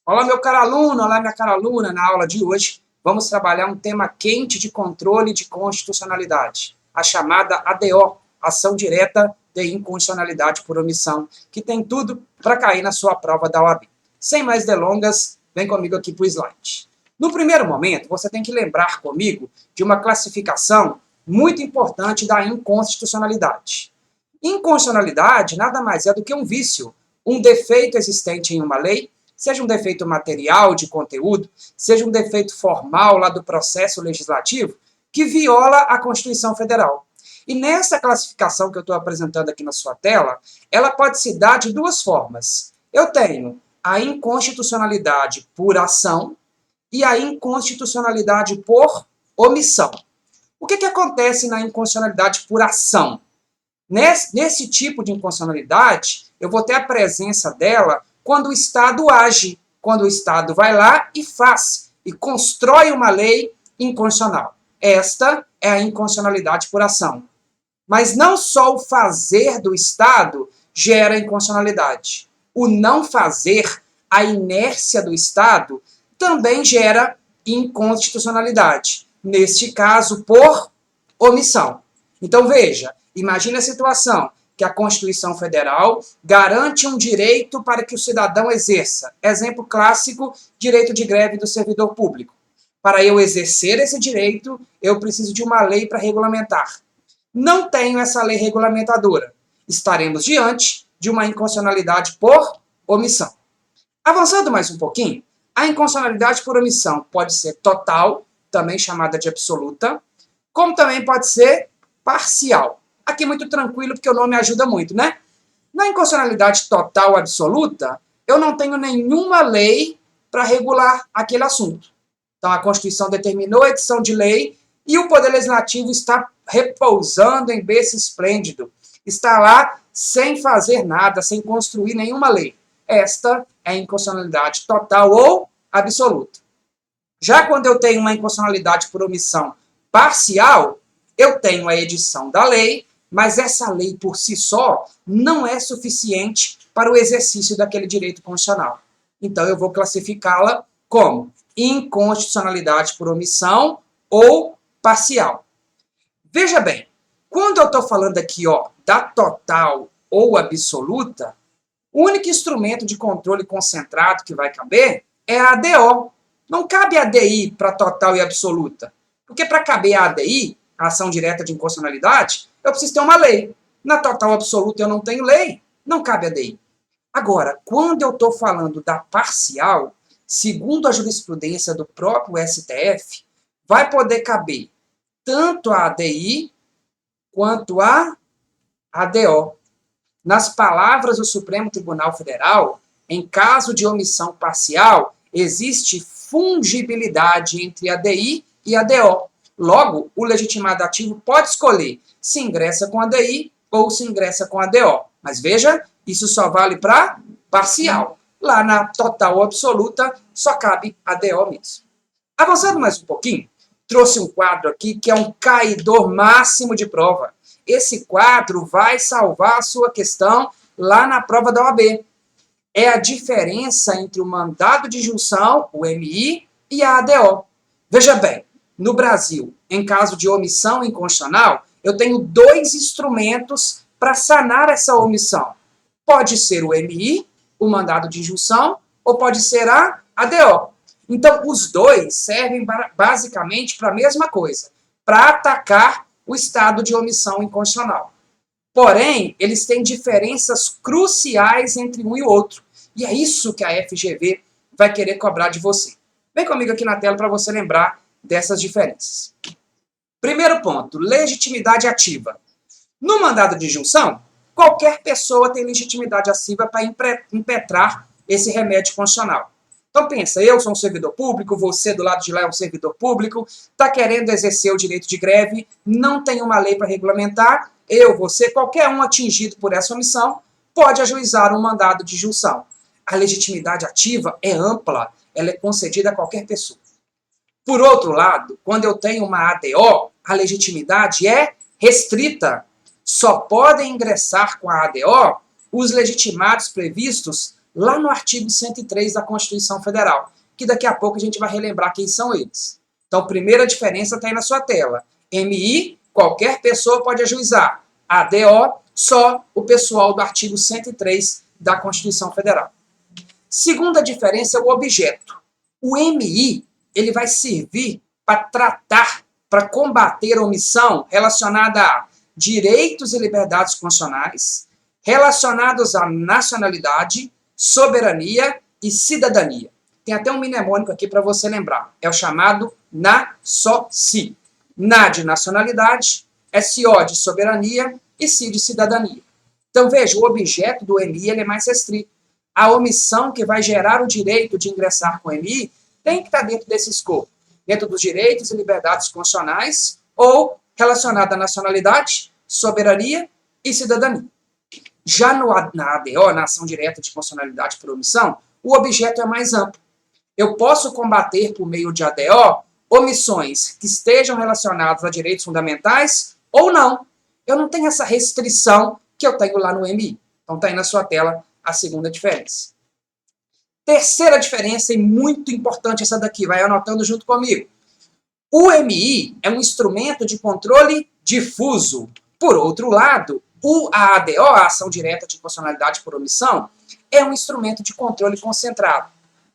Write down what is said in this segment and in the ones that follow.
Olá, meu caro aluno, olá, minha cara aluna. Na aula de hoje, vamos trabalhar um tema quente de controle de constitucionalidade, a chamada ADO, Ação Direta de Inconstitucionalidade por Omissão, que tem tudo para cair na sua prova da OAB. Sem mais delongas, vem comigo aqui para o slide. No primeiro momento, você tem que lembrar comigo de uma classificação muito importante da inconstitucionalidade. Inconstitucionalidade nada mais é do que um vício, um defeito existente em uma lei, seja um defeito material de conteúdo, seja um defeito formal lá do processo legislativo, que viola a Constituição Federal. E nessa classificação que eu estou apresentando aqui na sua tela, ela pode se dar de duas formas. Eu tenho a inconstitucionalidade por ação e a inconstitucionalidade por omissão. O que acontece na inconstitucionalidade por ação? Nesse tipo de inconstitucionalidade, eu vou ter a presença dela quando o Estado age, quando o Estado vai lá e faz, e constrói uma lei inconstitucional. Esta é a inconstitucionalidade por ação. Mas não só o fazer do Estado gera inconstitucionalidade. O não fazer, a inércia do Estado, também gera inconstitucionalidade. Neste caso, por omissão. Então, veja, imagine a situação que a Constituição Federal garante um direito para que o cidadão exerça. Exemplo clássico, direito de greve do servidor público. Para eu exercer esse direito, eu preciso de uma lei para regulamentar. Não tenho essa lei regulamentadora. Estaremos diante de uma inconstitucionalidade por omissão. Avançando mais um pouquinho, a inconstitucionalidade por omissão pode ser total, também chamada de absoluta, como também pode ser parcial. Aqui muito tranquilo, porque o nome ajuda muito, né? Na inconstitucionalidade total absoluta, eu não tenho nenhuma lei para regular aquele assunto. Então, a Constituição determinou a edição de lei e o Poder Legislativo está repousando em berço esplêndido. Está lá sem fazer nada, sem construir nenhuma lei. Esta é a inconstitucionalidade total ou absoluta. Já quando eu tenho uma inconstitucionalidade por omissão parcial, eu tenho a edição da lei, mas essa lei por si só não é suficiente para o exercício daquele direito constitucional. Então eu vou classificá-la como inconstitucionalidade por omissão ou parcial. Veja bem, quando eu estou falando aqui da total ou absoluta, o único instrumento de controle concentrado que vai caber é a ADO. Não cabe a ADI para total e absoluta. Porque para caber a ADI, a ação direta de inconstitucionalidade, eu preciso ter uma lei. Na total absoluta eu não tenho lei, não cabe a ADI. Agora, quando eu estou falando da parcial, segundo a jurisprudência do próprio STF, vai poder caber tanto a ADI quanto a ADO. Nas palavras do Supremo Tribunal Federal, em caso de omissão parcial, existe fungibilidade entre a ADI e a ADO. Logo, o legitimado ativo pode escolher se ingressa com a ADI ou se ingressa com a ADO. Mas veja, isso só vale para parcial. Lá na total ou absoluta, só cabe a ADO mesmo. Avançando mais um pouquinho, trouxe um quadro aqui que é um caidor máximo de prova. Esse quadro vai salvar a sua questão lá na prova da OAB. É a diferença entre o mandado de injunção, o MI, e a ADO. Veja bem, no Brasil, em caso de omissão inconstitucional, eu tenho dois instrumentos para sanar essa omissão. Pode ser o MI, o mandado de injunção, ou pode ser a ADO. Então, os dois servem basicamente para a mesma coisa, para atacar o estado de omissão inconstitucional. Porém, eles têm diferenças cruciais entre um e outro. E é isso que a FGV vai querer cobrar de você. Vem comigo aqui na tela para você lembrar dessas diferenças. Primeiro ponto, legitimidade ativa. No mandado de injunção, qualquer pessoa tem legitimidade ativa para impetrar esse remédio constitucional. Então pensa, eu sou um servidor público, você do lado de lá é um servidor público, está querendo exercer o direito de greve, não tem uma lei para regulamentar, eu, você, qualquer um atingido por essa omissão, pode ajuizar um mandado de injunção. A legitimidade ativa é ampla, ela é concedida a qualquer pessoa. Por outro lado, quando eu tenho uma ADO, a legitimidade é restrita. Só podem ingressar com a ADO os legitimados previstos lá no artigo 103 da Constituição Federal, que daqui a pouco a gente vai relembrar quem são eles. Então, primeira diferença está aí na sua tela. MI, qualquer pessoa pode ajuizar. ADO, só o pessoal do artigo 103 da Constituição Federal. Segunda diferença é o objeto. O MI, ele vai servir para tratar, para combater a omissão relacionada a direitos e liberdades constitucionais, relacionados à nacionalidade, soberania e cidadania. Tem até um mnemônico aqui para você lembrar. É o chamado NA-SO-CI. NA de nacionalidade, SO de soberania e CI de cidadania. Então, veja, o objeto do MI ele é mais restrito. A omissão que vai gerar o direito de ingressar com o MI tem que estar dentro desse escopo, dentro dos direitos e liberdades constitucionais ou relacionada à nacionalidade, soberania e cidadania. Já na ADO, na ação direta de constitucionalidade por omissão, o objeto é mais amplo. Eu posso combater por meio de ADO omissões que estejam relacionadas a direitos fundamentais ou não. Eu não tenho essa restrição que eu tenho lá no MI. Então está aí na sua tela a segunda diferença. Terceira diferença, e muito importante essa daqui, vai anotando junto comigo. O MI é um instrumento de controle difuso. Por outro lado, a ADO, a ação direta de constitucionalidade por omissão, é um instrumento de controle concentrado.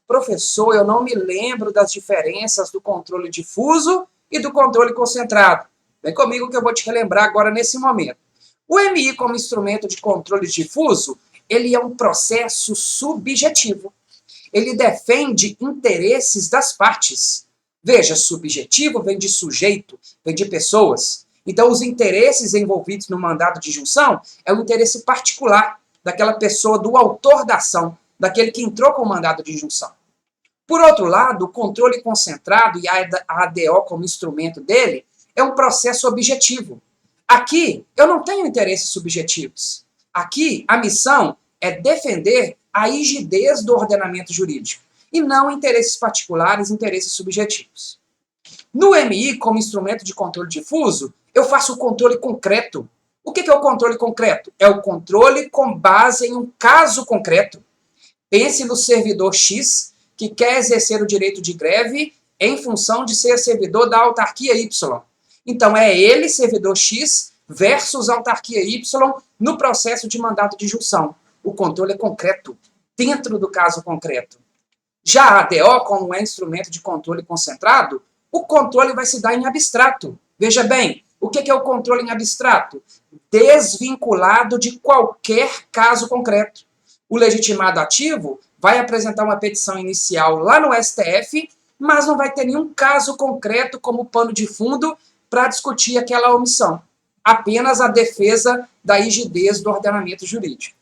Professor, eu não me lembro das diferenças do controle difuso e do controle concentrado. Vem comigo que eu vou te relembrar agora nesse momento. O MI, como instrumento de controle difuso, ele é um processo subjetivo. Ele defende interesses das partes. Veja, subjetivo vem de sujeito, vem de pessoas. Então, os interesses envolvidos no mandado de junção é o interesse particular daquela pessoa, do autor da ação, daquele que entrou com o mandado de junção. Por outro lado, o controle concentrado e a ADO como instrumento dele é um processo objetivo. Aqui, eu não tenho interesses subjetivos. Aqui, a missão é defender a rigidez do ordenamento jurídico e não interesses particulares, interesses subjetivos. No MI, como instrumento de controle difuso, eu faço o controle concreto. O que é o controle concreto? É o controle com base em um caso concreto. Pense no servidor X que quer exercer o direito de greve em função de ser servidor da autarquia Y. Então, é ele, servidor X, versus autarquia Y no processo de mandato de junção. O controle é concreto, dentro do caso concreto. Já a ADO, como é instrumento de controle concentrado, o controle vai se dar em abstrato. Veja bem, o que é o controle em abstrato? Desvinculado de qualquer caso concreto. O legitimado ativo vai apresentar uma petição inicial lá no STF, mas não vai ter nenhum caso concreto como pano de fundo para discutir aquela omissão. Apenas a defesa da rigidez do ordenamento jurídico.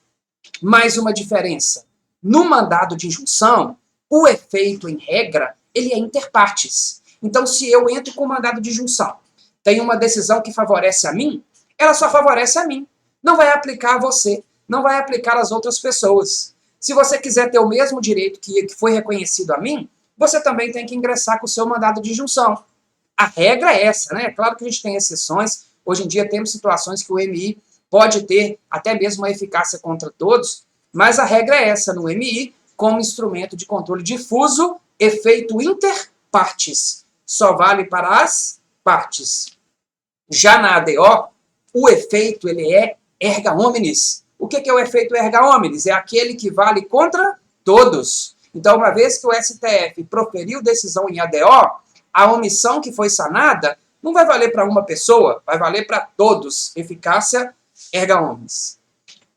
Mais uma diferença. No mandado de junção, o efeito, em regra, ele é interpartes. Então, se eu entro com o mandado de junção, tem uma decisão que favorece a mim, ela só favorece a mim. Não vai aplicar a você, não vai aplicar às outras pessoas. Se você quiser ter o mesmo direito que foi reconhecido a mim, você também tem que ingressar com o seu mandado de junção. A regra é essa, né? É claro que a gente tem exceções. Hoje em dia temos situações que o MI pode ter até mesmo uma eficácia contra todos, mas a regra é essa no MI, como instrumento de controle difuso, efeito interpartes. Só vale para as partes. Já na ADO, o efeito ele é erga omnes. O que é o efeito erga omnes? É aquele que vale contra todos. Então, uma vez que o STF proferiu decisão em ADO, a omissão que foi sanada não vai valer para uma pessoa, vai valer para todos. Eficácia erga omnes.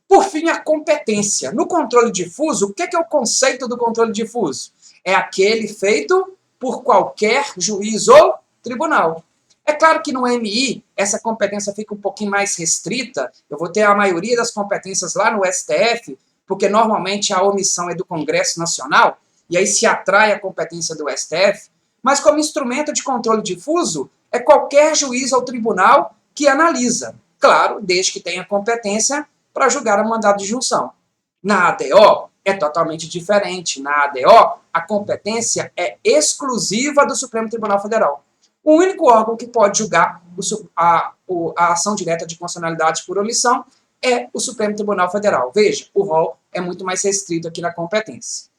Por fim, a competência. No controle difuso, o que é o conceito do controle difuso? É aquele feito por qualquer juiz ou tribunal. É claro que no MI, essa competência fica um pouquinho mais restrita. Eu vou ter a maioria das competências lá no STF, porque normalmente a omissão é do Congresso Nacional, e aí se atrai a competência do STF. Mas como instrumento de controle difuso, é qualquer juiz ou tribunal que analisa. Claro, desde que tenha competência para julgar o mandado de junção. Na ADO, é totalmente diferente. Na ADO, a competência é exclusiva do Supremo Tribunal Federal. O único órgão que pode julgar a ação direta de constitucionalidade por omissão é o Supremo Tribunal Federal. Veja, o rol é muito mais restrito aqui na competência.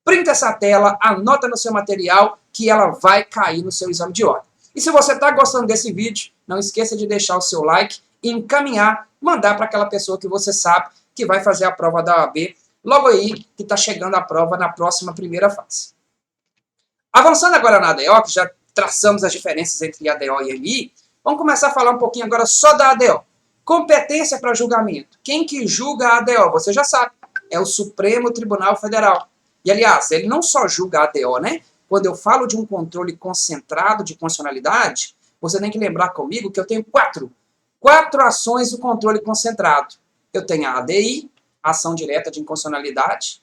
Printa essa tela, anota no seu material que ela vai cair no seu exame de ordem. E se você está gostando desse vídeo, não esqueça de deixar o seu like e encaminhar, mandar para aquela pessoa que você sabe que vai fazer a prova da OAB logo aí que está chegando a prova na próxima primeira fase. Avançando agora na ADO, que já traçamos as diferenças entre ADO e MI, vamos começar a falar um pouquinho agora só da ADO. Competência para julgamento. Quem que julga a ADO? Você já sabe, é o Supremo Tribunal Federal. E, aliás, ele não só julga a ADO, né? Quando eu falo de um controle concentrado de constitucionalidade, você tem que lembrar comigo que eu tenho quatro ações do controle concentrado. Eu tenho a ADI, ação direta de inconstitucionalidade.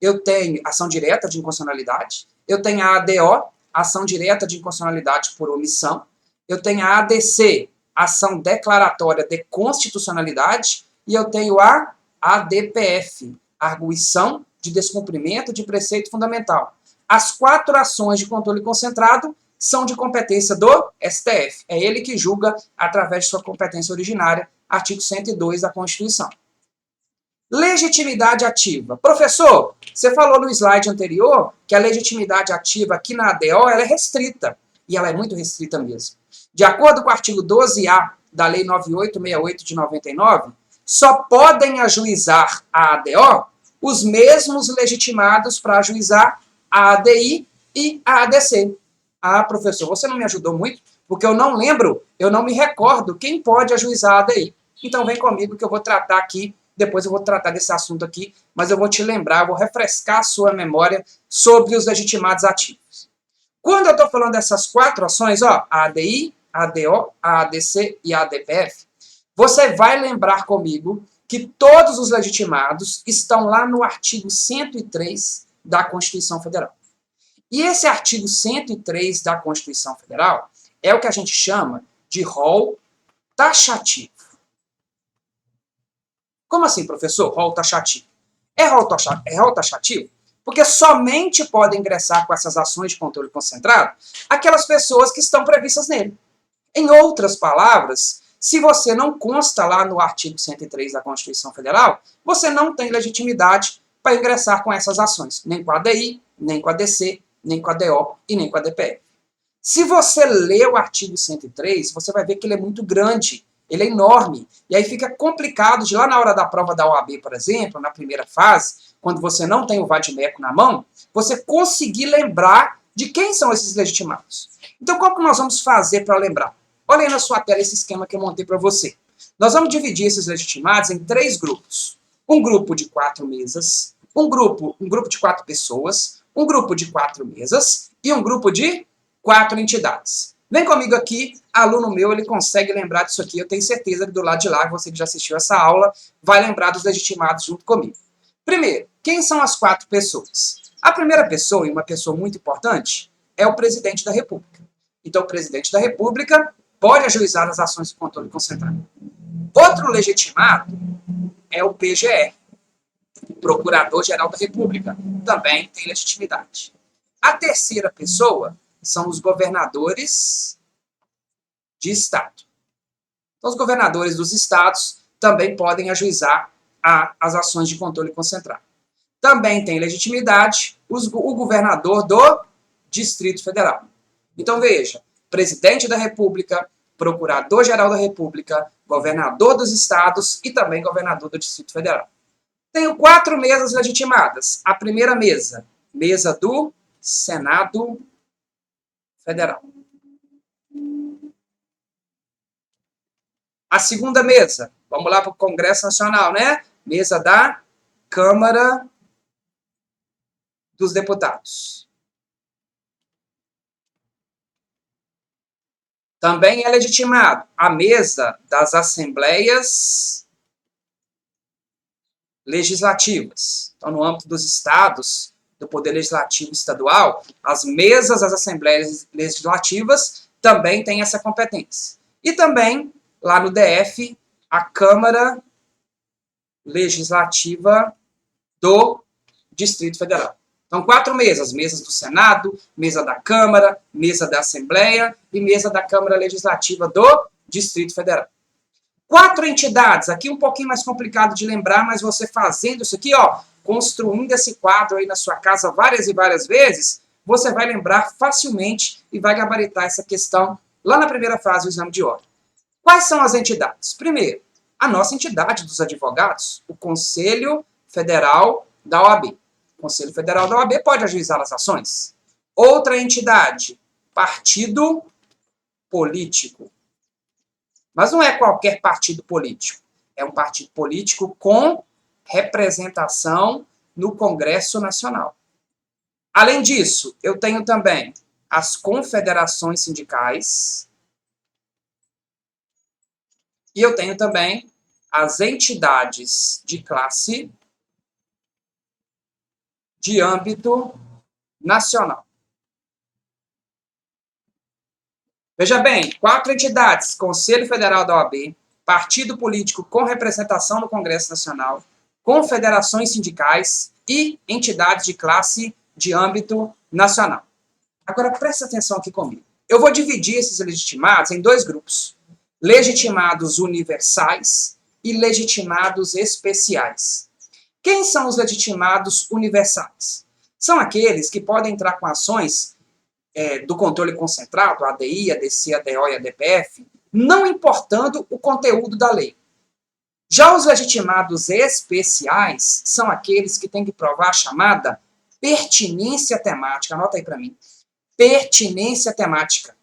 Eu tenho ação direta de inconstitucionalidade. Eu tenho a ADO, ação direta de inconstitucionalidade por omissão. Eu tenho a ADC, ação declaratória de constitucionalidade. E eu tenho a ADPF, arguição de descumprimento de preceito fundamental. As quatro ações de controle concentrado são de competência do STF. É ele que julga através de sua competência originária, artigo 102 da Constituição. Legitimidade ativa. Professor, você falou no slide anterior que a legitimidade ativa aqui na ADO ela é restrita. E ela é muito restrita mesmo. De acordo com o artigo 12A da Lei 9868 de 99, só podem ajuizar a ADO os mesmos legitimados para ajuizar a ADI e a ADC. Ah, professor, você não me ajudou muito, porque eu não lembro, eu não me recordo quem pode ajuizar a ADI. Então vem comigo que eu vou tratar aqui, depois eu vou tratar desse assunto aqui, mas eu vou te lembrar, eu vou refrescar a sua memória sobre os legitimados ativos. Quando eu estou falando dessas quatro ações, ó, a ADI, a ADO, a ADC e a ADPF, você vai lembrar comigo que todos os legitimados estão lá no artigo 103 da Constituição Federal. E esse artigo 103 da Constituição Federal é o que a gente chama de rol taxativo. Como assim, professor? Rol taxativo. É rol taxativo porque somente podem ingressar com essas ações de controle concentrado aquelas pessoas que estão previstas nele. Em outras palavras, se você não consta lá no artigo 103 da Constituição Federal, você não tem legitimidade para ingressar com essas ações, nem com a ADI, nem com a ADC, nem com a ADO e nem com a ADPF. Se você ler o artigo 103, você vai ver que ele é muito grande, ele é enorme, e aí fica complicado de lá na hora da prova da OAB, por exemplo, na primeira fase, quando você não tem o vade-mecum na mão, você conseguir lembrar de quem são esses legitimados. Então, como que nós vamos fazer para lembrar? Olha aí na sua tela esse esquema que eu montei para você. Nós vamos dividir esses legitimados em três grupos. Um grupo de 4 mesas, um grupo de 4 pessoas, um grupo de 4 mesas e um grupo de 4 entidades. Vem comigo aqui, aluno meu, ele consegue lembrar disso aqui. Eu tenho certeza que do lado de lá, você que já assistiu essa aula, vai lembrar dos legitimados junto comigo. Primeiro, quem são as 4 pessoas? A primeira pessoa, e uma pessoa muito importante, é o presidente da República. Então, o presidente da República pode ajuizar as ações de controle concentrado. Outro legitimado é o PGR, Procurador-Geral da República. Também tem legitimidade. A terceira pessoa são os governadores de estado. Então, os governadores dos estados também podem ajuizar as ações de controle concentrado. Também tem legitimidade o governador do Distrito Federal. Então, veja, presidente da República, procurador-geral da República, governador dos estados e também governador do Distrito Federal. Tenho 4 mesas legitimadas. A primeira mesa, mesa do Senado Federal. A segunda mesa, vamos lá para o Congresso Nacional, né? Mesa da Câmara dos Deputados. Também é legitimado a mesa das Assembleias Legislativas. Então, no âmbito dos estados, do Poder Legislativo Estadual, as mesas das Assembleias Legislativas também têm essa competência. E também, lá no DF, a Câmara Legislativa do Distrito Federal. Então, 4 mesas. Mesas do Senado, mesa da Câmara, mesa da Assembleia e mesa da Câmara Legislativa do Distrito Federal. 4 entidades, aqui um pouquinho mais complicado de lembrar, mas você fazendo isso aqui, ó, construindo esse quadro aí na sua casa várias e várias vezes, você vai lembrar facilmente e vai gabaritar essa questão lá na primeira fase do exame de ordem. Quais são as entidades? Primeiro, a nossa entidade dos advogados, o Conselho Federal da OAB. O Conselho Federal da OAB pode ajuizar as ações. Outra entidade, partido político. Mas não é qualquer partido político. É um partido político com representação no Congresso Nacional. Além disso, eu tenho também as confederações sindicais e eu tenho também as entidades de classe de âmbito nacional. Veja bem, 4 entidades, Conselho Federal da OAB, partido político com representação no Congresso Nacional, confederações sindicais e entidades de classe de âmbito nacional. Agora, presta atenção aqui comigo. Eu vou dividir esses legitimados em 2 grupos. Legitimados universais e legitimados especiais. Quem são os legitimados universais? São aqueles que podem entrar com ações do controle concentrado, ADI, ADC, ADO e ADPF, não importando o conteúdo da lei. Já os legitimados especiais são aqueles que têm que provar a chamada pertinência temática. Anota aí para mim. Pertinência temática.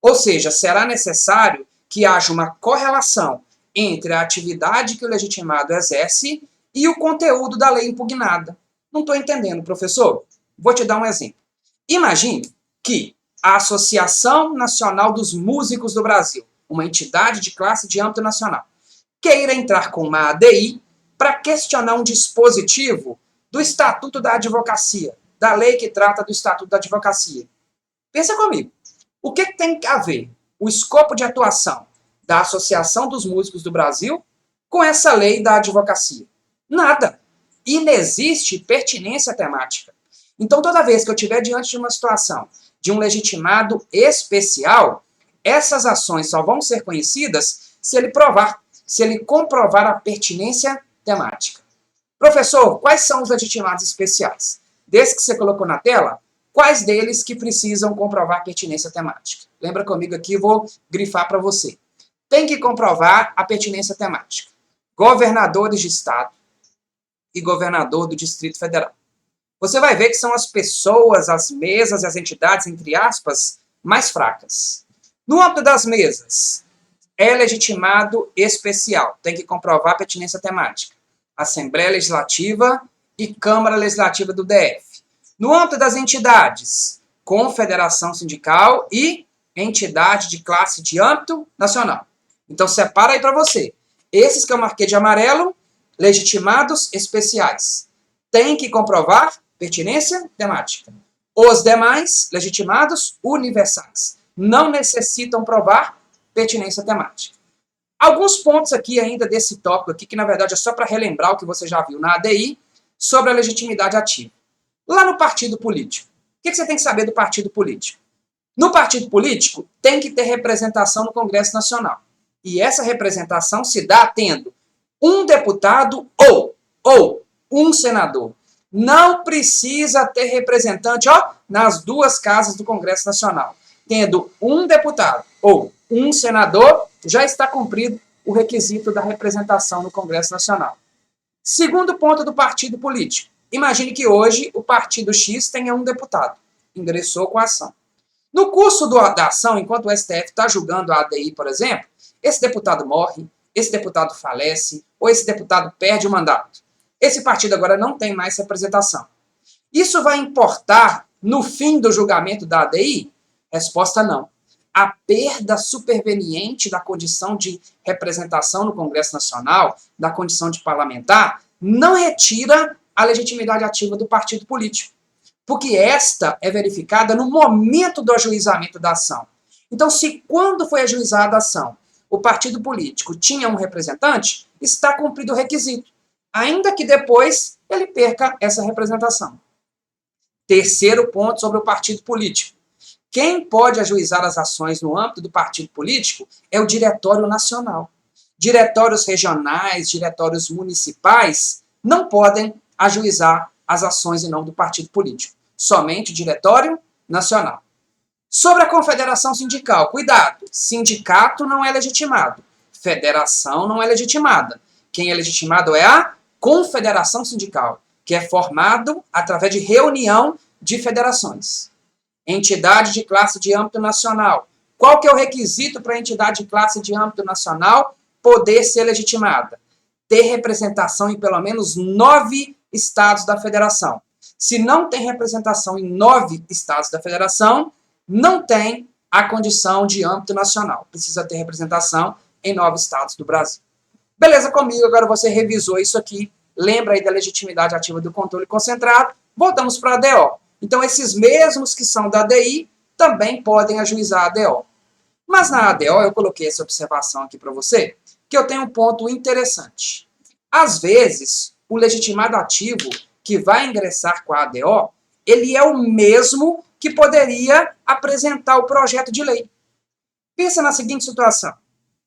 Ou seja, será necessário que haja uma correlação entre a atividade que o legitimado exerce e o conteúdo da lei impugnada. Não estou entendendo, professor. Vou te dar um exemplo. Imagine que a Associação Nacional dos Músicos do Brasil, uma entidade de classe de âmbito nacional, queira entrar com uma ADI para questionar um dispositivo do Estatuto da Advocacia, da lei que trata do Estatuto da Advocacia. Pensa comigo. O que tem a ver o escopo de atuação da Associação dos Músicos do Brasil com essa lei da advocacia? Nada. Inexiste pertinência temática. Então, toda vez que eu estiver diante de uma situação de um legitimado especial, essas ações só vão ser conhecidas se ele comprovar a pertinência temática. Professor, quais são os legitimados especiais? Desde que você colocou na tela, quais deles que precisam comprovar a pertinência temática? Lembra comigo aqui, vou grifar para você. Tem que comprovar a pertinência temática. Governadores de estado e governador do Distrito Federal. Você vai ver que são as pessoas, as mesas e as entidades, entre aspas, mais fracas. No âmbito das mesas, é legitimado especial, tem que comprovar a pertinência temática. Assembleia Legislativa e Câmara Legislativa do DF. No âmbito das entidades, Confederação Sindical e entidade de classe de âmbito nacional. Então, separa aí para você. Esses que eu marquei de amarelo, legitimados especiais. Tem que comprovar pertinência temática. Os demais, legitimados universais. Não necessitam provar pertinência temática. Alguns pontos aqui ainda desse tópico aqui, que na verdade é só para relembrar o que você já viu na ADI, sobre a legitimidade ativa. Lá no partido político. O que você tem que saber do partido político? No partido político, tem que ter representação no Congresso Nacional. E essa representação se dá tendo um deputado ou um senador. Não precisa ter representante, nas 2 casas do Congresso Nacional. Tendo um deputado ou um senador, já está cumprido o requisito da representação no Congresso Nacional. Segundo ponto do partido político. Imagine que hoje o partido X tenha um deputado. Ingressou com a ação. No curso da ação, enquanto o STF está julgando a ADI, por exemplo, esse deputado morre, esse deputado falece, ou esse deputado perde o mandato. Esse partido agora não tem mais representação. Isso vai importar no fim do julgamento da ADI? Resposta não. A perda superveniente da condição de representação no Congresso Nacional, da condição de parlamentar, não retira a legitimidade ativa do partido político. Porque esta é verificada no momento do ajuizamento da ação. Então, se quando foi ajuizada a ação, o partido político tinha um representante, está cumprido o requisito. Ainda que depois ele perca essa representação. Terceiro ponto sobre o partido político. Quem pode ajuizar as ações no âmbito do partido político é o Diretório Nacional. Diretórios regionais, diretórios municipais não podem ajuizar as ações em nome do partido político. Somente o diretório nacional. Sobre a confederação sindical, cuidado, sindicato não é legitimado, federação não é legitimada. Quem é legitimado é a confederação sindical, que é formado através de reunião de federações. Entidade de classe de âmbito nacional. Qual que é o requisito para a entidade de classe de âmbito nacional poder ser legitimada? Ter representação em pelo menos 9 estados da federação. Se não tem representação em 9 estados da federação, não tem a condição de âmbito nacional. Precisa ter representação em 9 estados do Brasil. Beleza comigo? Agora você revisou isso aqui. Lembra aí da legitimidade ativa do controle concentrado. Voltamos para a ADO. Então, esses mesmos que são da ADI também podem ajuizar a ADO. Mas na ADO, eu coloquei essa observação aqui para você, que eu tenho um ponto interessante. Às vezes, o legitimado ativo que vai ingressar com a ADO, ele é o mesmo que poderia apresentar o projeto de lei. Pensa na seguinte situação.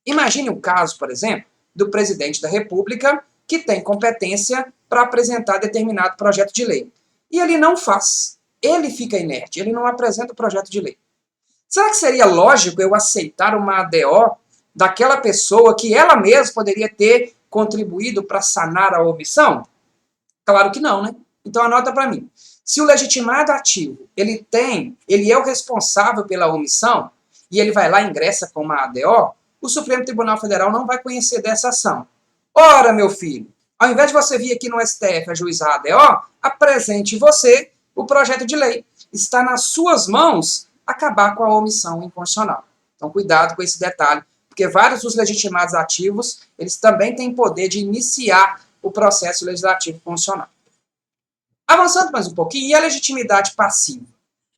Imagine um caso, por exemplo, do presidente da República que tem competência para apresentar determinado projeto de lei. E ele não faz. Ele fica inerte, ele não apresenta o projeto de lei. Será que seria lógico eu aceitar uma ADO daquela pessoa que ela mesma poderia ter contribuído para sanar a omissão? Claro que não, né? Então anota para mim. Se o legitimado ativo, ele é o responsável pela omissão, e ele vai lá e ingressa com uma ADO, o Supremo Tribunal Federal não vai conhecer dessa ação. Ora, meu filho, ao invés de você vir aqui no STF ajuizar a ADO, apresente você o projeto de lei. Está nas suas mãos acabar com a omissão inconstitucional. Então, cuidado com esse detalhe, porque vários dos legitimados ativos, eles também têm poder de iniciar o processo legislativo constitucional. Avançando mais um pouquinho, e a legitimidade passiva?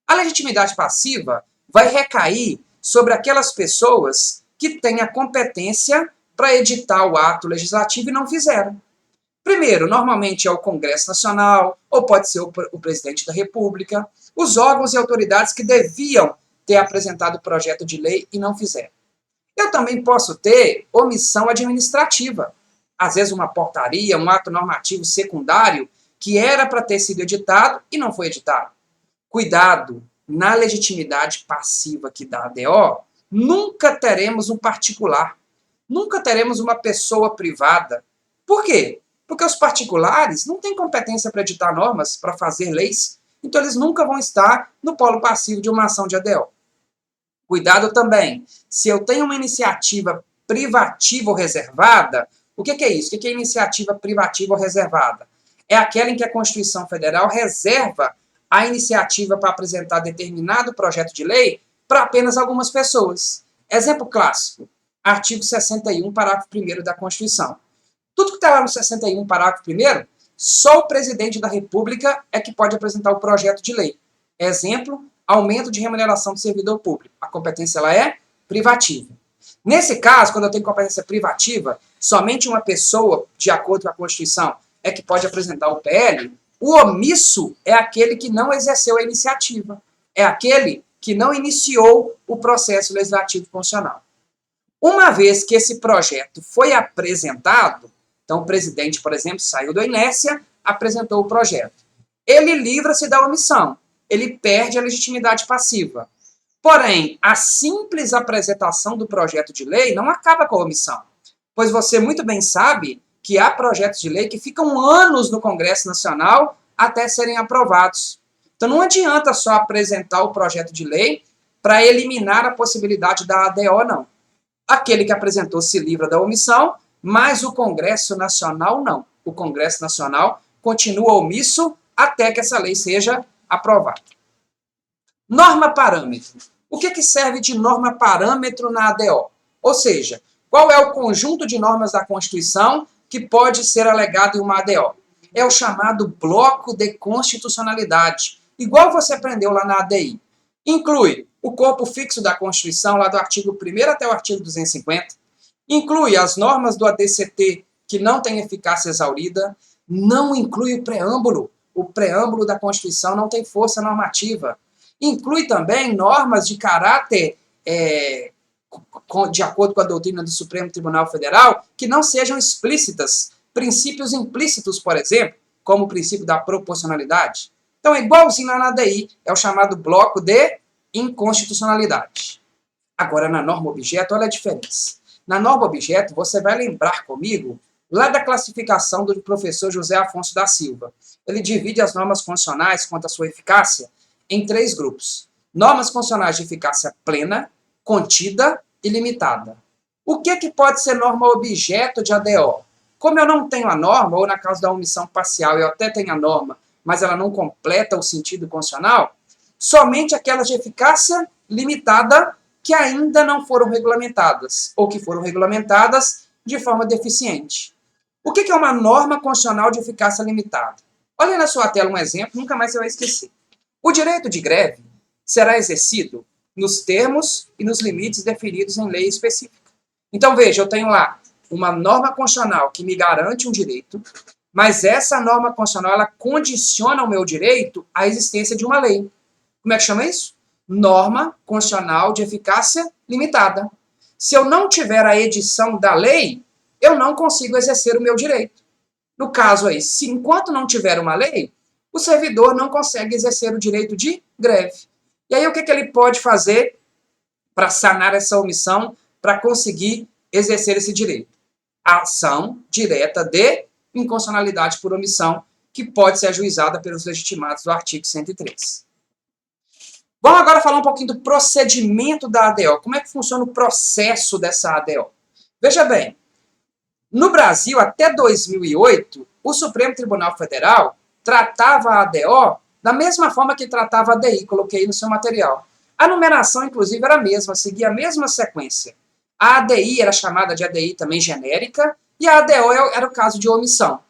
A legitimidade passiva vai recair sobre aquelas pessoas que têm a competência para editar o ato legislativo e não fizeram. Primeiro, normalmente é o Congresso Nacional, ou pode ser o Presidente da República, os órgãos e autoridades que deviam ter apresentado o projeto de lei e não fizeram. Eu também posso ter omissão administrativa. Às vezes uma portaria, um ato normativo secundário, que era para ter sido editado e não foi editado. Cuidado, na legitimidade passiva que dá a ADO, nunca teremos um particular, nunca teremos uma pessoa privada. Por quê? Porque os particulares não têm competência para editar normas, para fazer leis, então eles nunca vão estar no polo passivo de uma ação de ADO. Cuidado também, se eu tenho uma iniciativa privativa ou reservada, o que é isso? O que é iniciativa privativa ou reservada? É aquela em que a Constituição Federal reserva a iniciativa para apresentar determinado projeto de lei para apenas algumas pessoas. Exemplo clássico, artigo 61, parágrafo 1º da Constituição. Tudo que está lá no 61, parágrafo 1º, só o presidente da República é que pode apresentar o projeto de lei. Exemplo, aumento de remuneração do servidor público. A competência ela é privativa. Nesse caso, quando eu tenho competência privativa, somente uma pessoa, de acordo com a Constituição, é que pode apresentar o PL, o omisso é aquele que não exerceu a iniciativa. É aquele que não iniciou o processo legislativo constitucional. Uma vez que esse projeto foi apresentado, então o presidente, por exemplo, saiu da inércia, apresentou o projeto. Ele livra-se da omissão, ele perde a legitimidade passiva. Porém, a simples apresentação do projeto de lei não acaba com a omissão, pois você muito bem sabe que há projetos de lei que ficam anos no Congresso Nacional até serem aprovados. Então não adianta só apresentar o projeto de lei para eliminar a possibilidade da ADO, não. Aquele que apresentou se livra da omissão, mas o Congresso Nacional não. O Congresso Nacional continua omisso até que essa lei seja aprovada. Norma parâmetro. O que serve de norma parâmetro na ADO? Ou seja, qual é o conjunto de normas da Constituição que pode ser alegado em uma ADO? É o chamado bloco de constitucionalidade, igual você aprendeu lá na ADI. Inclui o corpo fixo da Constituição, lá do artigo 1º até o artigo 250. Inclui as normas do ADCT que não têm eficácia exaurida. Não inclui o preâmbulo. O preâmbulo da Constituição não tem força normativa. Inclui também normas de caráter de acordo com a doutrina do Supremo Tribunal Federal, que não sejam explícitas. Princípios implícitos, por exemplo, como o princípio da proporcionalidade. Então, é igualzinho lá na ADI, é o chamado bloco de inconstitucionalidade. Agora, na norma objeto, olha a diferença. Na norma objeto, você vai lembrar comigo lá da classificação do professor José Afonso da Silva. Ele divide as normas constitucionais quanto à sua eficácia em 3 grupos. Normas constitucionais de eficácia plena, contida e limitada. O que pode ser norma objeto de ADO? Como eu não tenho a norma, ou na causa da omissão parcial eu até tenho a norma, mas ela não completa o sentido constitucional, somente aquelas de eficácia limitada que ainda não foram regulamentadas, ou que foram regulamentadas de forma deficiente. O que é uma norma constitucional de eficácia limitada? Olha na sua tela um exemplo, nunca mais você vai esquecer. O direito de greve será exercido nos termos e nos limites definidos em lei específica. Então, veja, eu tenho lá uma norma constitucional que me garante um direito, mas essa norma constitucional ela condiciona o meu direito à existência de uma lei. Como é que chama isso? Norma constitucional de eficácia limitada. Se eu não tiver a edição da lei, eu não consigo exercer o meu direito. No caso aí, se enquanto não tiver uma lei, o servidor não consegue exercer o direito de greve. E aí o que ele pode fazer para sanar essa omissão, para conseguir exercer esse direito? A ação direta de inconstitucionalidade por omissão, que pode ser ajuizada pelos legitimados do artigo 103. Vamos agora falar um pouquinho do procedimento da ADO. Como é que funciona o processo dessa ADO? Veja bem, no Brasil, até 2008, o Supremo Tribunal Federal tratava a ADO da mesma forma que tratava a ADI, coloquei no seu material. A numeração, inclusive, era a mesma, seguia a mesma sequência. A ADI era chamada de ADI também genérica, e a ADO era o caso de omissão.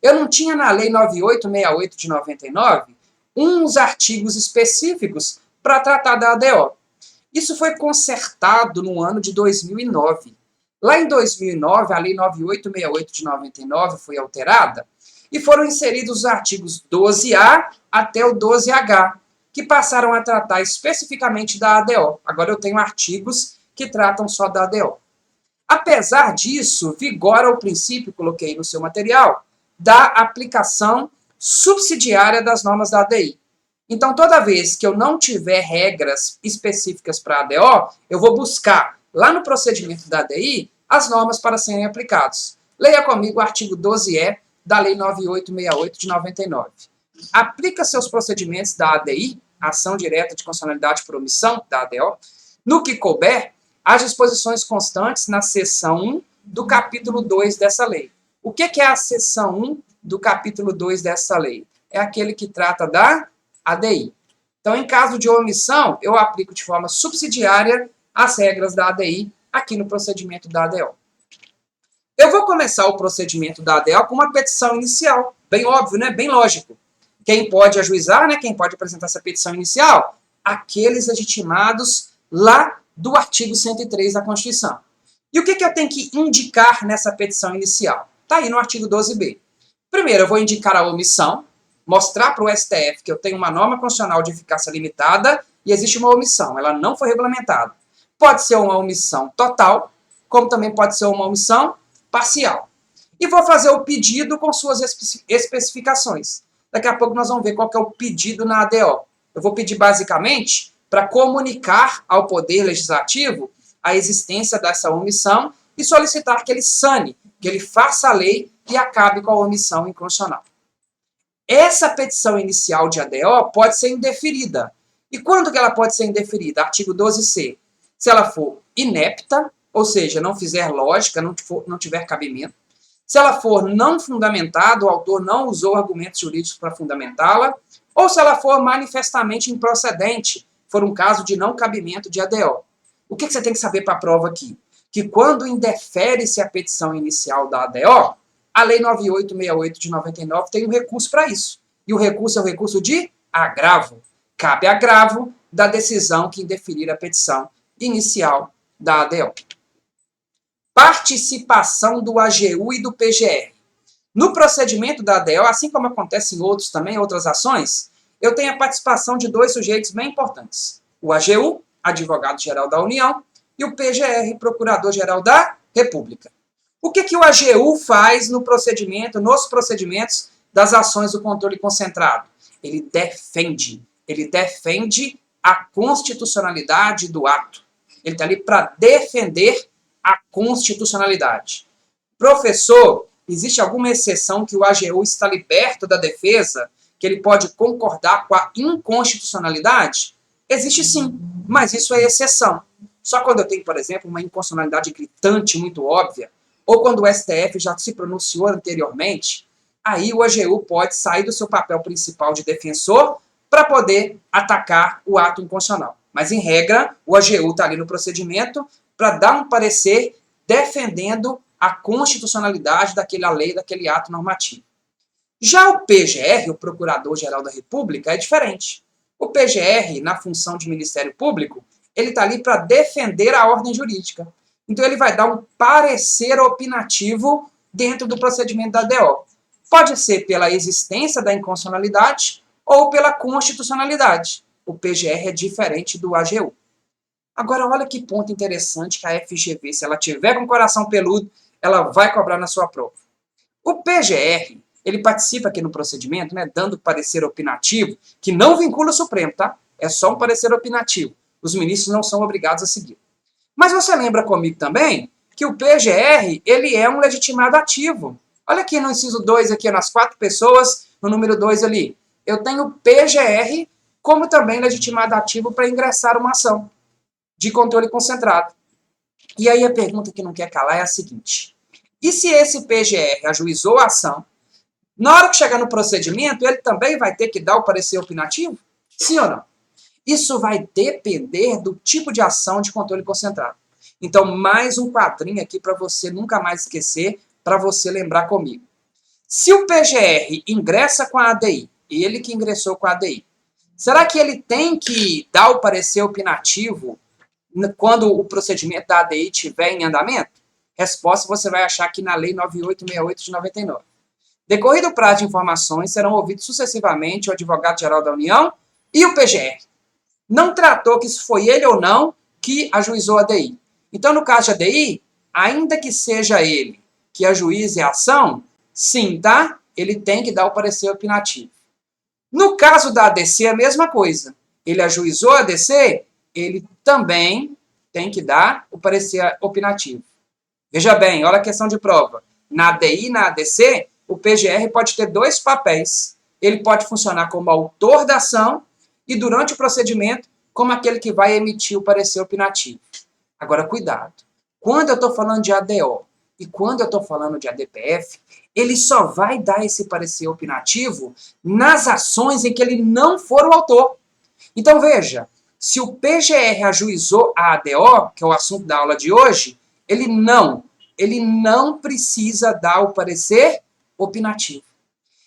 Eu não tinha na Lei 9868 de 99 uns artigos específicos para tratar da ADO. Isso foi consertado no ano de 2009. Lá em 2009, a Lei 9868 de 99 foi alterada e foram inseridos os artigos 12A até o 12H, que passaram a tratar especificamente da ADO. Agora eu tenho artigos que tratam só da ADO. Apesar disso, vigora o princípio, coloquei no seu material, da aplicação subsidiária das normas da ADI. Então, toda vez que eu não tiver regras específicas para a ADO, eu vou buscar, lá no procedimento da ADI, as normas para serem aplicadas. Leia comigo o artigo 12E da Lei 9868 de 99. Aplica seus procedimentos da ADI, Ação Direta de Constitucionalidade por Omissão, da ADO, no que couber, as disposições constantes na seção 1 do capítulo 2 dessa lei. O que é a seção 1 do capítulo 2 dessa lei? É aquele que trata da ADI. Então, em caso de omissão, eu aplico de forma subsidiária as regras da ADI aqui no procedimento da ADO. Eu vou começar o procedimento da ADO com uma petição inicial. Bem óbvio, né? Bem lógico. Quem pode ajuizar, né? Quem pode apresentar essa petição inicial? Aqueles legitimados lá do artigo 103 da Constituição. E o que eu tenho que indicar nessa petição inicial? Está aí no artigo 12b. Primeiro, eu vou indicar a omissão, mostrar para o STF que eu tenho uma norma constitucional de eficácia limitada e existe uma omissão, ela não foi regulamentada. Pode ser uma omissão total, como também pode ser uma omissão parcial. E vou fazer o pedido com suas especificações. Daqui a pouco nós vamos ver qual que é o pedido na ADO. Eu vou pedir basicamente para comunicar ao Poder Legislativo a existência dessa omissão e solicitar que ele sane, que ele faça a lei e acabe com a omissão inconstitucional. Essa petição inicial de ADO pode ser indeferida. E quando que ela pode ser indeferida? Artigo 12c. Se ela for inepta, ou seja, não fizer lógica, não tiver cabimento. Se ela for não fundamentada, o autor não usou argumentos jurídicos para fundamentá-la. Ou se ela for manifestamente improcedente, for um caso de não cabimento de ADO. O que você tem que saber para a prova aqui? Que quando indefere-se a petição inicial da ADO, a Lei 9868 de 99 tem um recurso para isso. E o recurso é o recurso de agravo. Cabe agravo da decisão que indeferir a petição inicial da ADO. Participação do AGU e do PGR. No procedimento da ADO, assim como acontece em outros também, outras ações, eu tenho a participação de 2 sujeitos bem importantes. O AGU, Advogado-Geral da União, e o PGR, Procurador-Geral da República. O que o AGU faz nos procedimentos das ações do controle concentrado? Ele defende a constitucionalidade do ato. Ele está ali para defender a constitucionalidade. Professor, existe alguma exceção que o AGU está liberto da defesa, que ele pode concordar com a inconstitucionalidade? Existe sim, mas isso é exceção. Só quando eu tenho, por exemplo, uma inconstitucionalidade gritante, muito óbvia, ou quando o STF já se pronunciou anteriormente, aí o AGU pode sair do seu papel principal de defensor para poder atacar o ato inconstitucional. Mas, em regra, o AGU está ali no procedimento para dar um parecer defendendo a constitucionalidade daquela lei, daquele ato normativo. Já o PGR, o Procurador-Geral da República, é diferente. O PGR, na função de Ministério Público, ele está ali para defender a ordem jurídica. Então, ele vai dar um parecer opinativo dentro do procedimento da ADO. Pode ser pela existência da inconstitucionalidade ou pela constitucionalidade. O PGR é diferente do AGU. Agora, olha que ponto interessante que a FGV, se ela tiver com o coração peludo, ela vai cobrar na sua prova. O PGR, ele participa aqui no procedimento, né, dando parecer opinativo, que não vincula o Supremo, tá? É só um parecer opinativo. Os ministros não são obrigados a seguir. Mas você lembra comigo também que o PGR, ele é um legitimado ativo. Olha aqui no inciso 2, aqui nas 4 pessoas, no número 2 ali. Eu tenho PGR como também legitimado ativo para ingressar uma ação de controle concentrado. E aí a pergunta que não quer calar é a seguinte. E se esse PGR ajuizou a ação, na hora que chegar no procedimento, ele também vai ter que dar o parecer opinativo? Sim ou não? Isso vai depender do tipo de ação de controle concentrado. Então, mais um quadrinho aqui para você nunca mais esquecer, para você lembrar comigo. Se o PGR ingressa com a ADI, ele que ingressou com a ADI, será que ele tem que dar o parecer opinativo quando o procedimento da ADI estiver em andamento? Resposta você vai achar aqui na Lei 9868 de 99. Decorrido o prazo de informações, serão ouvidos sucessivamente o Advogado-Geral da União e o PGR. Não tratou que isso foi ele ou não que ajuizou a ADI. Então, no caso de ADI, ainda que seja ele que ajuize a ação, sim, tá? Ele tem que dar o parecer opinativo. No caso da ADC, a mesma coisa. Ele ajuizou a ADC, ele também tem que dar o parecer opinativo. Veja bem, olha a questão de prova. Na ADI e na ADC, o PGR pode ter 2 papéis. Ele pode funcionar como autor da ação e, durante o procedimento, como aquele que vai emitir o parecer opinativo. Agora, cuidado. Quando eu estou falando de ADO e quando eu estou falando de ADPF, ele só vai dar esse parecer opinativo nas ações em que ele não for o autor. Então, veja, se o PGR ajuizou a ADO, que é o assunto da aula de hoje, ele não precisa dar o parecer opinativo.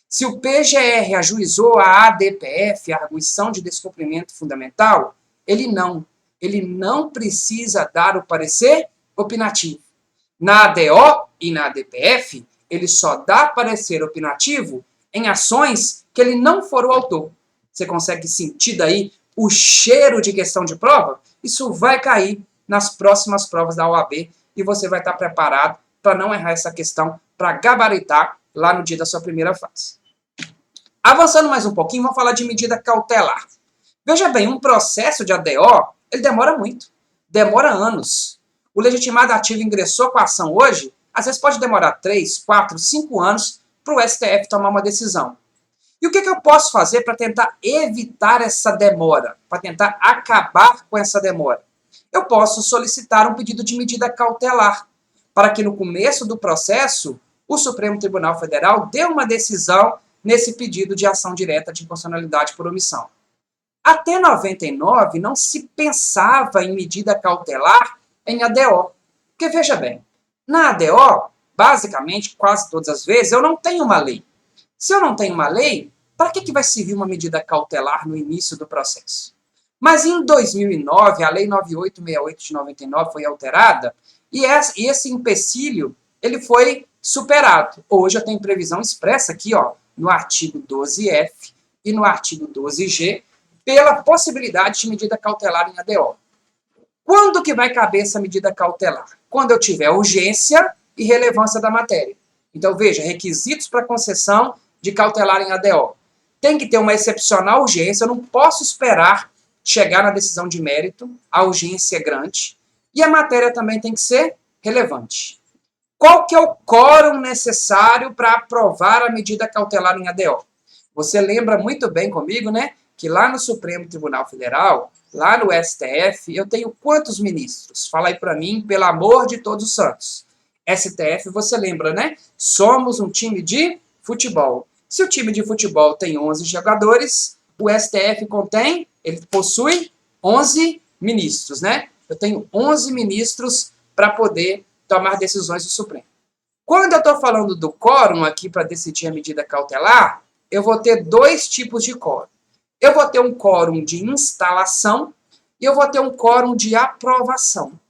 Se o PGR ajuizou a ADPF, a arguição de descumprimento fundamental, ele não precisa dar o parecer opinativo. Na ADO e na ADPF, ele só dá parecer opinativo em ações que ele não for o autor. Você consegue sentir daí o cheiro de questão de prova? Isso vai cair nas próximas provas da OAB e você vai estar preparado para não errar essa questão, para gabaritar lá no dia da sua primeira fase. Avançando mais um pouquinho, vamos falar de medida cautelar. Veja bem, um processo de ADO, ele demora muito, demora anos. O legitimado ativo ingressou com a ação hoje, às vezes pode demorar 3, 4, 5 anos para o STF tomar uma decisão. E o que eu posso fazer para tentar evitar essa demora, para tentar acabar com essa demora? Eu posso solicitar um pedido de medida cautelar, para que no começo do processo, o Supremo Tribunal Federal dê uma decisão nesse pedido de ação direta de inconstitucionalidade por omissão. Até 99, não se pensava em medida cautelar em ADO. Porque, veja bem, na ADO, basicamente, quase todas as vezes, eu não tenho uma lei. Se eu não tenho uma lei, para que vai servir uma medida cautelar no início do processo? Mas em 2009, a Lei 9868 de 99 foi alterada e esse empecilho ele foi superado. Hoje eu tenho previsão expressa aqui, ó, no artigo 12F e no artigo 12G, pela possibilidade de medida cautelar em ADO. Quando que vai caber essa medida cautelar? Quando eu tiver urgência e relevância da matéria. Então, veja, requisitos para concessão de cautelar em ADO. Tem que ter uma excepcional urgência, eu não posso esperar chegar na decisão de mérito, a urgência é grande, e a matéria também tem que ser relevante. Qual que é o quórum necessário para aprovar a medida cautelar em ADO? Você lembra muito bem comigo, né, que lá no Supremo Tribunal Federal, lá no STF, eu tenho quantos ministros? Fala aí para mim, pelo amor de todos os santos. STF, você lembra, né? Somos um time de futebol. Se o time de futebol tem 11 jogadores, o STF ele possui 11 ministros, né? Eu tenho 11 ministros para poder tomar decisões do Supremo. Quando eu estou falando do quórum aqui para decidir a medida cautelar, eu vou ter dois tipos de quórum. Eu vou ter um quórum de instalação e eu vou ter um quórum de aprovação. O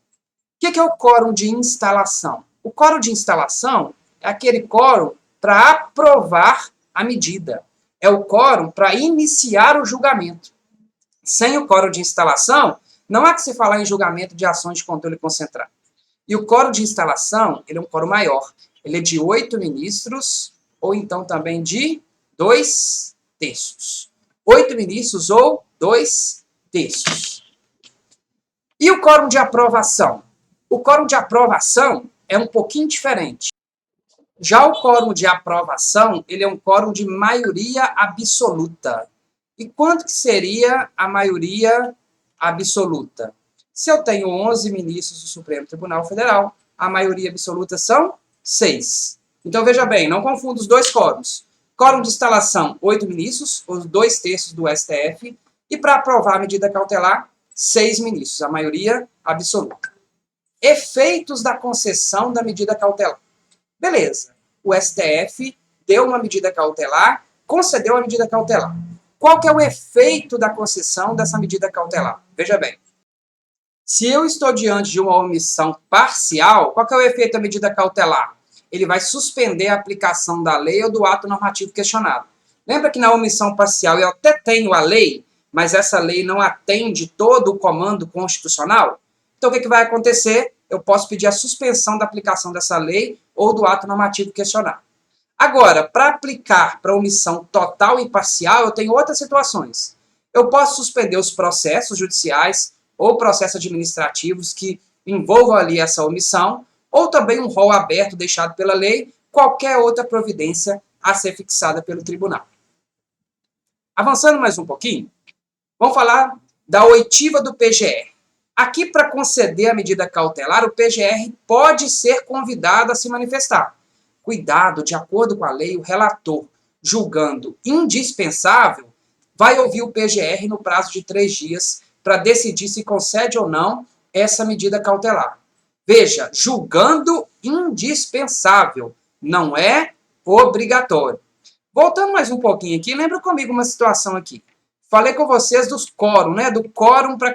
que é o quórum de instalação? O quórum de instalação é aquele quórum para aprovar a medida. É o quórum para iniciar o julgamento. Sem o quórum de instalação, não há que se falar em julgamento de ações de controle concentrado. E o quórum de instalação, ele é um quórum maior. Ele é de 8 ministros, ou então também de 2/3. 8 ministros ou 2/3. E o quórum de aprovação? O quórum de aprovação é um pouquinho diferente. Já o quórum de aprovação, ele é um quórum de maioria absoluta. E quanto que seria a maioria absoluta? Se eu tenho 11 ministros do Supremo Tribunal Federal, a maioria absoluta são 6. Então, veja bem, não confunda os dois quórums. Quórum de instalação, 8 ministros, os 2/3 do STF, e para aprovar a medida cautelar, 6 ministros, a maioria absoluta. Efeitos da concessão da medida cautelar. Beleza, o STF deu uma medida cautelar, concedeu a medida cautelar. Qual que é o efeito da concessão dessa medida cautelar? Veja bem, se eu estou diante de uma omissão parcial, qual que é o efeito da medida cautelar? Ele vai suspender a aplicação da lei ou do ato normativo questionado. Lembra que na omissão parcial eu até tenho a lei, mas essa lei não atende todo o comando constitucional? Então, o que vai acontecer? Eu posso pedir a suspensão da aplicação dessa lei ou do ato normativo questionado. Agora, para aplicar para omissão total e parcial, eu tenho outras situações. Eu posso suspender os processos judiciais ou processos administrativos que envolvam ali essa omissão, ou também um rol aberto deixado pela lei, qualquer outra providência a ser fixada pelo tribunal. Avançando mais um pouquinho, vamos falar da oitiva do PGR. Aqui, para conceder a medida cautelar, o PGR pode ser convidado a se manifestar. Cuidado, de acordo com a lei, o relator, julgando indispensável, vai ouvir o PGR no prazo de 3 dias para decidir se concede ou não essa medida cautelar. Veja, julgando indispensável, não é obrigatório. Voltando mais um pouquinho aqui, lembra comigo uma situação aqui. Falei com vocês dos quórum, né? Do quórum para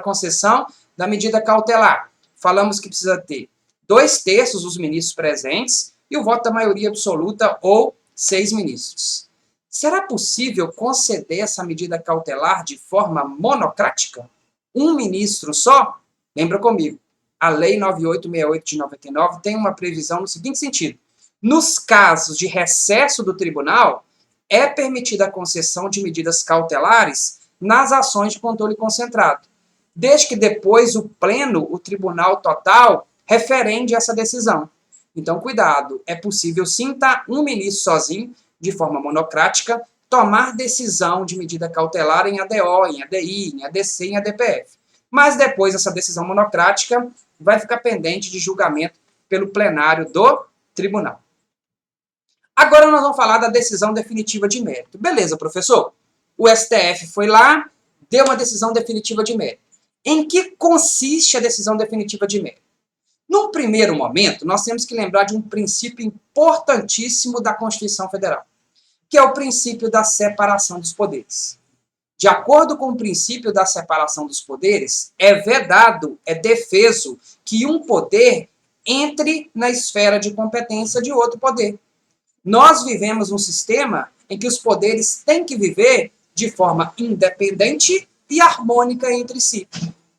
concessão da medida cautelar. Falamos que precisa ter 2/3 dos ministros presentes e o voto da maioria absoluta ou 6 ministros. Será possível conceder essa medida cautelar de forma monocrática? Um ministro só? Lembra comigo, a Lei 9868 de 99 tem uma previsão no seguinte sentido. Nos casos de recesso do tribunal, é permitida a concessão de medidas cautelares nas ações de controle concentrado, desde que depois o pleno, o tribunal total, referende essa decisão. Então, cuidado, é possível sim, tá, um ministro sozinho, de forma monocrática, tomar decisão de medida cautelar em ADO, em ADI, em ADC, em ADPF. Mas depois essa decisão monocrática vai ficar pendente de julgamento pelo plenário do tribunal. Agora nós vamos falar da decisão definitiva de mérito. Beleza, professor? O STF foi lá, deu uma decisão definitiva de mérito. Em que consiste a decisão definitiva de mérito? Num primeiro momento, nós temos que lembrar de um princípio importantíssimo da Constituição Federal, que é o princípio da separação dos poderes. De acordo com o princípio da separação dos poderes, é vedado, é defeso que um poder entre na esfera de competência de outro poder. Nós vivemos um sistema em que os poderes têm que viver de forma independente e harmônica entre si.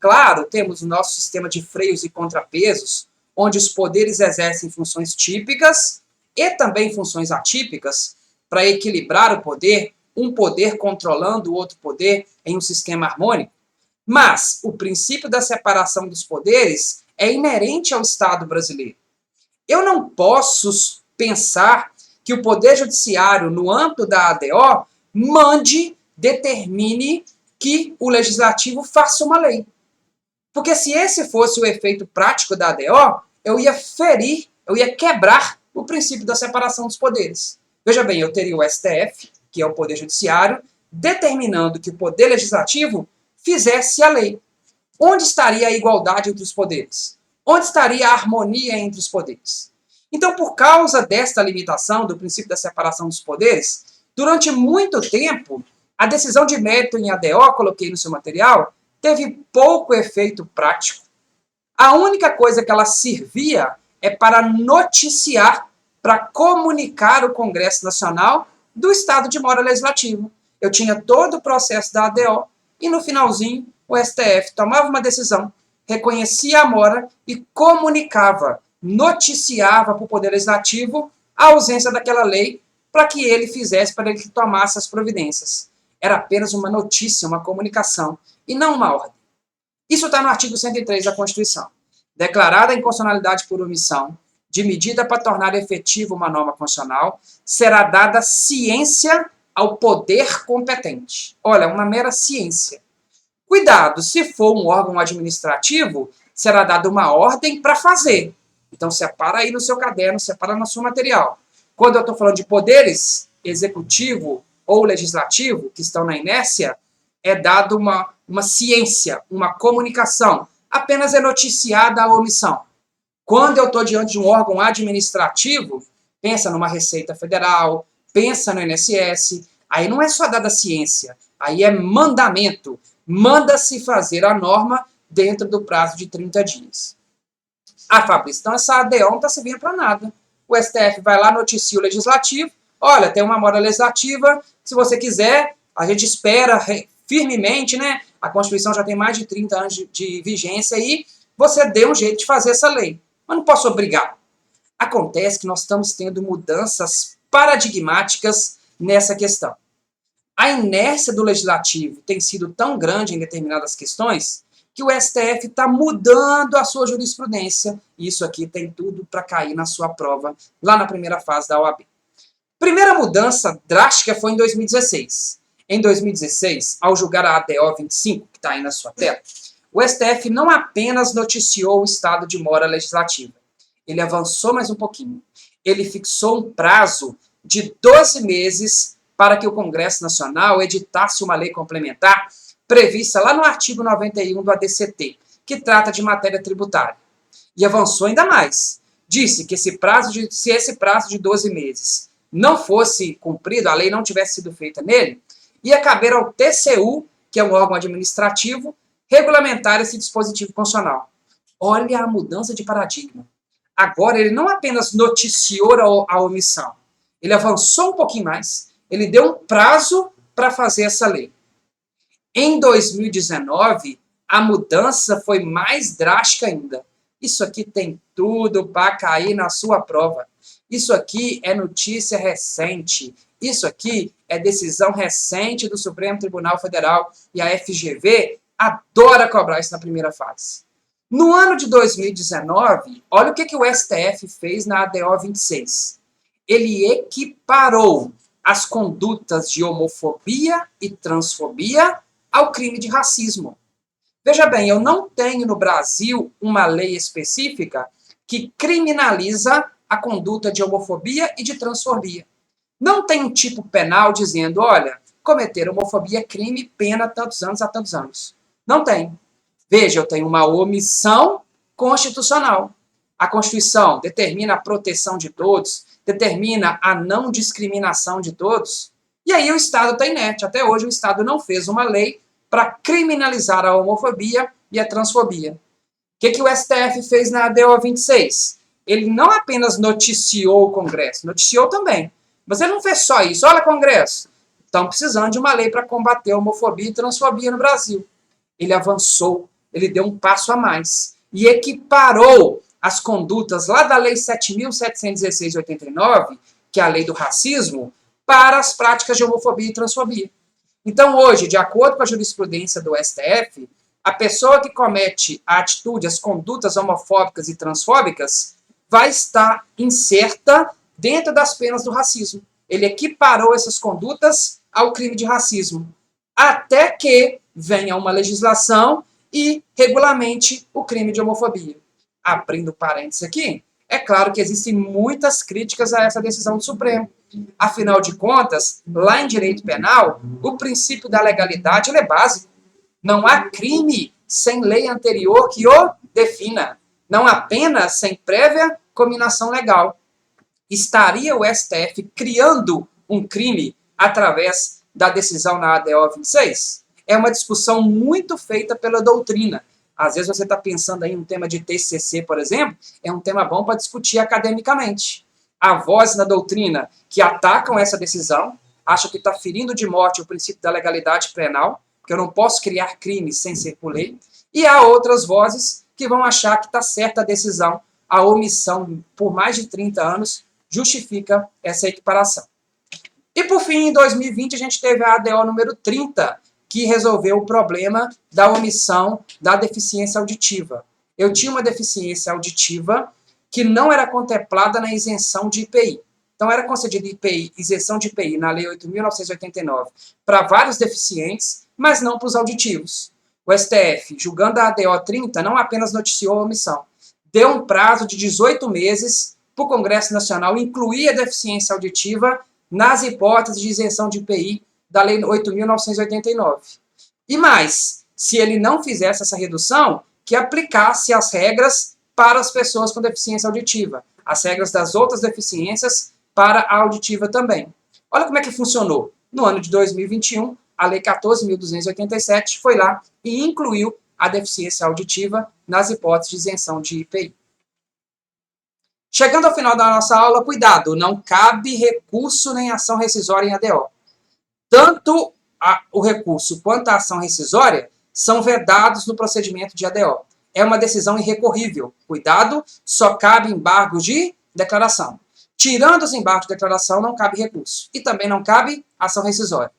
claro, temos o nosso sistema de freios e contrapesos, onde os poderes exercem funções típicas e também funções atípicas para equilibrar o poder, um poder controlando o outro poder em um sistema harmônico. Mas o princípio da separação dos poderes é inerente ao Estado brasileiro. Eu não posso pensar que o Poder Judiciário, no âmbito da ADO, mande, determine que o Legislativo faça uma lei. Porque se esse fosse o efeito prático da ADO, eu ia ferir, eu ia quebrar o princípio da separação dos poderes. Veja bem, eu teria o STF, que é o Poder Judiciário, determinando que o Poder Legislativo fizesse a lei. Onde estaria a igualdade entre os poderes? Onde estaria a harmonia entre os poderes? Então, por causa desta limitação do princípio da separação dos poderes, durante muito tempo, a decisão de mérito em ADO, coloquei no seu material, teve pouco efeito prático. A única coisa que ela servia é para noticiar, para comunicar o Congresso Nacional do estado de mora legislativo. Eu tinha todo o processo da ADO e no finalzinho o STF tomava uma decisão, reconhecia a mora e comunicava, noticiava para o Poder Legislativo a ausência daquela lei para que ele fizesse, para ele que tomasse as providências. Era apenas uma notícia, uma comunicação e não uma ordem. Isso está no artigo 103 da Constituição. Declarada a inconstitucionalidade por omissão de medida para tornar efetiva uma norma constitucional, será dada ciência ao poder competente. Olha, uma mera ciência. Cuidado, se for um órgão administrativo, será dada uma ordem para fazer. Então, separa aí no seu caderno, separa no seu material. Quando eu estou falando de poderes executivo ou legislativo, que estão na inércia, é dado uma ciência, uma comunicação. Apenas é noticiada a omissão. Quando eu estou diante de um órgão administrativo, pensa numa Receita Federal, pensa no INSS, aí não é só dada ciência, aí é mandamento. Manda-se fazer a norma dentro do prazo de 30 dias. Ah, Fabrício, então essa ADO não está servindo para nada. O STF vai lá, noticia o Legislativo, olha, tem uma mora legislativa, se você quiser, a gente espera firmemente, né? A Constituição já tem mais de 30 anos de vigência aí, você dê um jeito de fazer essa lei. Mas não posso obrigar. Acontece que nós estamos tendo mudanças paradigmáticas nessa questão. A inércia do Legislativo tem sido tão grande em determinadas questões que o STF está mudando a sua jurisprudência. E isso aqui tem tudo para cair na sua prova, lá na primeira fase da OAB. Primeira mudança drástica foi em 2016. Em 2016, ao julgar a ADO 25, que está aí na sua tela, o STF não apenas noticiou o estado de mora legislativa, ele avançou mais um pouquinho. Ele fixou um prazo de 12 meses para que o Congresso Nacional editasse uma lei complementar prevista lá no artigo 91 do ADCT, que trata de matéria tributária. E avançou ainda mais. Disse que se esse prazo de 12 meses não fosse cumprido, a lei não tivesse sido feita nele, ia caber ao TCU, que é um órgão administrativo, regulamentar esse dispositivo constitucional. Olha a mudança de paradigma. Agora ele não apenas noticiou a omissão, ele avançou um pouquinho mais, ele deu um prazo para fazer essa lei. Em 2019, a mudança foi mais drástica ainda. Isso aqui tem tudo para cair na sua prova. Isso aqui é notícia recente. Isso aqui é decisão recente do Supremo Tribunal Federal e a FGV adora cobrar isso na primeira fase. No ano de 2019, olha o que o STF fez na ADO 26. Ele equiparou as condutas de homofobia e transfobia ao crime de racismo. Veja bem, eu não tenho no Brasil uma lei específica que criminaliza a conduta de homofobia e de transfobia. Não tem um tipo penal dizendo, olha, cometer homofobia é crime, pena tantos anos a tantos anos. Não tem. Veja, eu tenho uma omissão constitucional. A Constituição determina a proteção de todos, determina a não discriminação de todos, e aí o Estado está inerte. Até hoje o Estado não fez uma lei para criminalizar a homofobia e a transfobia. O que o STF fez na ADO 26? Ele não apenas noticiou o Congresso, noticiou também, mas ele não fez só isso. Olha, Congresso, estão precisando de uma lei para combater a homofobia e transfobia no Brasil. Ele avançou, ele deu um passo a mais e equiparou as condutas lá da Lei 7.716 de 89, que é a lei do racismo, para as práticas de homofobia e transfobia. Então, hoje, de acordo com a jurisprudência do STF, a pessoa que comete a atitude, as condutas homofóbicas e transfóbicas, vai estar inserta dentro das penas do racismo. Ele equiparou essas condutas ao crime de racismo, até que venha uma legislação e regulamente o crime de homofobia. Abrindo parênteses aqui, é claro que existem muitas críticas a essa decisão do Supremo. Afinal de contas, lá em direito penal, o princípio da legalidade ele é básico. Não há crime sem lei anterior que o defina. Não há pena sem prévia cominação legal. Estaria o STF criando um crime através da decisão na ADO 26? É uma discussão muito feita pela doutrina. Às vezes você está pensando aí em um tema de TCC, por exemplo, é um tema bom para discutir academicamente. Há vozes na doutrina que atacam essa decisão, acham que está ferindo de morte o princípio da legalidade penal, que eu não posso criar crimes sem ser por lei, e há outras vozes que vão achar que está certa a decisão, a omissão por mais de 30 anos justifica essa equiparação. E por fim, em 2020, a gente teve a ADO número 30, que resolveu o problema da omissão da deficiência auditiva. Eu tinha uma deficiência auditiva que não era contemplada na isenção de IPI. Então, era concedida IPI, isenção de IPI na Lei 8.989 para vários deficientes, mas não para os auditivos. O STF, julgando a ADO 30, não apenas noticiou a omissão, deu um prazo de 18 meses para o Congresso Nacional incluir a deficiência auditiva nas hipóteses de isenção de IPI da Lei 8.989. E mais, se ele não fizesse essa redução, que aplicasse as regras para as pessoas com deficiência auditiva, as regras das outras deficiências para a auditiva também. Olha como é que funcionou. No ano de 2021, a Lei 14.287 foi lá e incluiu a deficiência auditiva nas hipóteses de isenção de IPI. Chegando ao final da nossa aula, cuidado, não cabe recurso nem ação rescisória em ADO. Tanto o recurso quanto a ação rescisória são vedados no procedimento de ADO. É uma decisão irrecorrível. Cuidado, só cabe embargo de declaração. Tirando os embargos de declaração, não cabe recurso. E também não cabe ação rescisória.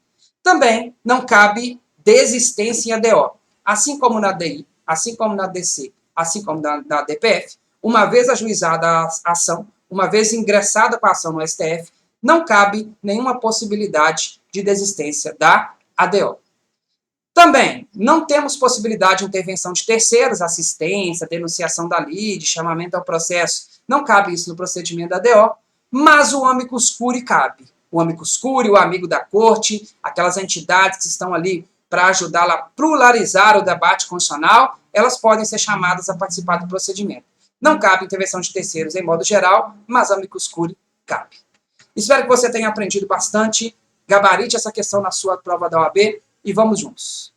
Também não cabe desistência em ADO. Assim como na DI, assim como na DC, assim como na DPF, uma vez ajuizada a ação, uma vez ingressada com a ação no STF, não cabe nenhuma possibilidade de desistência da ADO. Também, não temos possibilidade de intervenção de terceiros, assistência, denunciação da lide, chamamento ao processo. Não cabe isso no procedimento da ADO, mas o amicus curiae cabe. O amicus curiae, o amigo da corte, aquelas entidades que estão ali para ajudá-la a pluralizar o debate constitucional, elas podem ser chamadas a participar do procedimento. Não cabe intervenção de terceiros em modo geral, mas amicus curiae cabe. Espero que você tenha aprendido bastante. Gabarite essa questão na sua prova da OAB e vamos juntos.